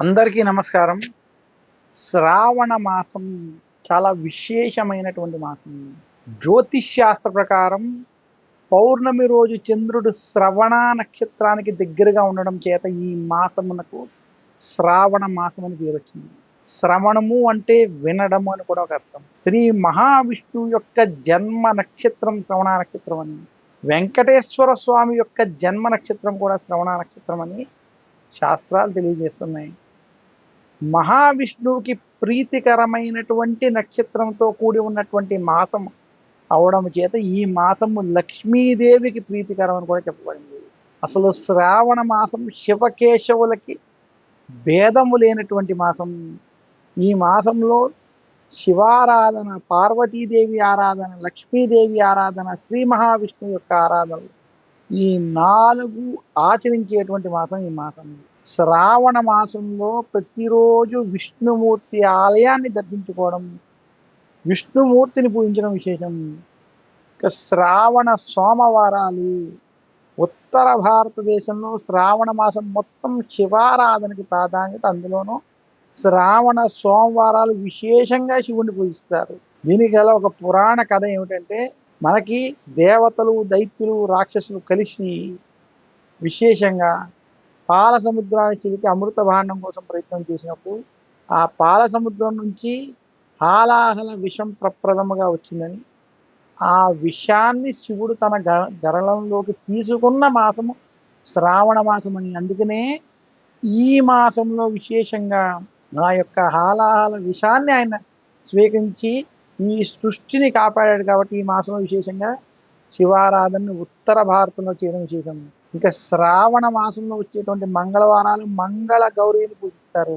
అందరికీ నమస్కారం. శ్రావణ మాసం చాలా విశేషమైనటువంటి మాసం. జ్యోతిష్ శాస్త్ర ప్రకారం పౌర్ణమి రోజు చంద్రుడు శ్రవణ నక్షత్రానికి దగ్గరగా ఉండడం చేత ఈ మాసమునకు శ్రావణ మాసం అని పేరు వచ్చింది. శ్రవణము అంటే వినడము అని కూడా ఒక అర్థం. శ్రీ మహావిష్ణువు యొక్క జన్మ నక్షత్రం శ్రవణ నక్షత్రం అని, వెంకటేశ్వర స్వామి యొక్క జన్మ నక్షత్రం కూడా శ్రవణ నక్షత్రం అని శాస్త్రాలు తెలియజేస్తున్నాయి. మహావిష్ణువుకి ప్రీతికరమైనటువంటి నక్షత్రంతో కూడి ఉన్నటువంటి మాసం అవడం చేత ఈ మాసము లక్ష్మీదేవికి ప్రీతికరం అని కూడా చెప్పబడింది. అసలు శ్రావణ మాసం శివకేశవులకి భేదము లేనటువంటి మాసం. ఈ మాసంలో శివారాధన, పార్వతీదేవి ఆరాధన, లక్ష్మీదేవి ఆరాధన, శ్రీ మహావిష్ణువు యొక్క ఆరాధన, ఈ 4 ఆచరించేటువంటి మాసం ఈ మాసం. శ్రావణ మాసంలో ప్రతిరోజు విష్ణుమూర్తి ఆలయాన్ని దర్శించుకోవడం, విష్ణుమూర్తిని పూజించడం విశేషం. ఇక శ్రావణ సోమవారాలు. ఉత్తర భారతదేశంలో శ్రావణ మాసం మొత్తం శివారాధనకి ప్రాధాన్యత. అందులోనూ శ్రావణ సోమవారాలు విశేషంగా శివుణ్ణి పూజిస్తారు. దీనికి గల ఒక పురాణ కథ ఏమిటంటే, మనకి దేవతలు, దైత్యులు, రాక్షసులు కలిసి విశేషంగా పాల సముద్రాన్ని చిలికి అమృత భాండం కోసం ప్రయత్నం చేసినప్పుడు ఆ పాల సముద్రం నుంచి హాలాహల విషం ప్రప్రదముగా వచ్చిందని, ఆ విషాన్ని శివుడు తన గరళంలోకి తీసుకున్న మాసము శ్రావణ మాసం అని. అందుకనే ఈ మాసంలో విశేషంగా ఆ యొక్క హాలాహల విషాన్ని ఆయన స్వీకరించి ఈ సృష్టిని కాపాడాడు. కాబట్టి ఈ మాసంలో విశేషంగా శివారాధనను ఉత్తర భారతంలో చేయడం విశేషం. ఇంకా శ్రావణ మాసంలో వచ్చేటువంటి మంగళవారాలు మంగళ గౌరీని పూజిస్తారు.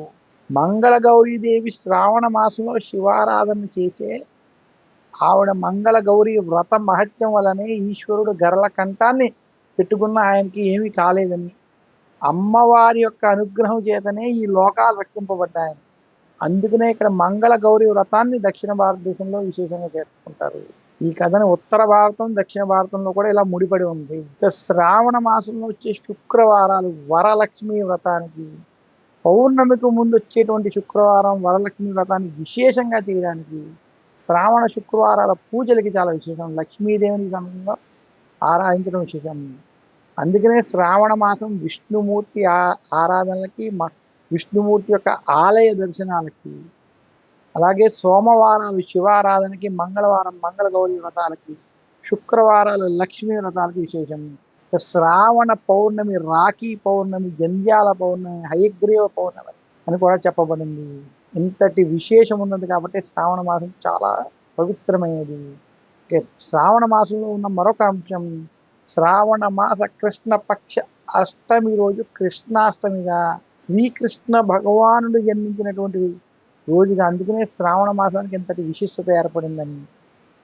మంగళ గౌరీదేవి శ్రావణ మాసంలో శివారాధన చేసే ఆవిడ మంగళ గౌరీ వ్రత మహత్యం వలనే ఈశ్వరుడు గరళ కంఠాన్ని పెట్టుకున్న ఆయనకి ఏమీ కాలేదని, అమ్మవారి యొక్క అనుగ్రహం చేతనే ఈ లోకాలు రక్షింపబడ్డాయని. అందుకనే ఇక్కడ మంగళ గౌరీ వ్రతాన్ని దక్షిణ భారతదేశంలో విశేషంగా చేసుకుంటారు. ఈ కథని ఉత్తర భారతం, దక్షిణ భారతంలో కూడా ఇలా ముడిపడి ఉంది. ఇక శ్రావణ మాసంలో వచ్చే శుక్రవారాలు వరలక్ష్మి వ్రతానికి, పౌర్ణమికి ముందు వచ్చేటువంటి శుక్రవారం వరలక్ష్మి వ్రతాన్ని విశేషంగా చేయడానికి, శ్రావణ శుక్రవారాల పూజలకి చాలా విశేషం. లక్ష్మీదేవిని సమయంలో ఆరాధించడం విశేషం. అందుకనే శ్రావణ మాసం విష్ణుమూర్తి ఆరాధనలకి, విష్ణుమూర్తి యొక్క ఆలయ దర్శనాలకి, అలాగే సోమవారాలు శివారాధనకి, మంగళవారం మంగళ గౌరీ వ్రతాలకి, శుక్రవారాలు లక్ష్మీ వ్రతాలకి విశేషం. శ్రావణ పౌర్ణమి రాఖీ పౌర్ణమి, జంధ్యాల పౌర్ణమి, హయగ్రీవ పౌర్ణమి అని కూడా చెప్పబడింది. ఇంతటి విశేషం ఉన్నది కాబట్టి శ్రావణ మాసం చాలా పవిత్రమైనది. శ్రావణ మాసంలో ఉన్న మరొక అంశం, శ్రావణ మాస కృష్ణ పక్ష అష్టమి రోజు కృష్ణాష్టమిగా శ్రీకృష్ణ భగవానుడు జన్మించినటువంటి రోజుగా. అందుకనే శ్రావణ మాసానికి ఎంతటి విశిష్టత ఏర్పడిందని.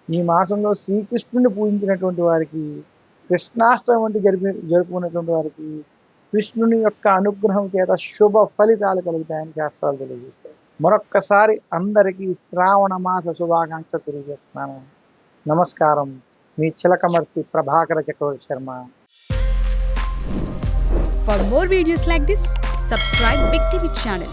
ఈ మాసంలో శ్రీకృష్ణుని పూజించినటువంటి వారికి, కృష్ణాష్టమి వంటి జరుపుకున్నటువంటి వారికి కృష్ణుని యొక్క అనుగ్రహం చేత శుభ ఫలితాలు కలుగుతాయని శాస్త్రాలు తెలియజేస్తాయి. మరొక్కసారి అందరికీ శ్రావణ మాస శుభాకాంక్ష తెలియజేస్తున్నాను. నమస్కారం. మీ చిలకమర్తి ప్రభాకర చక్రవర్తి Sharma. For more videos like this, subscribe Big TV channel.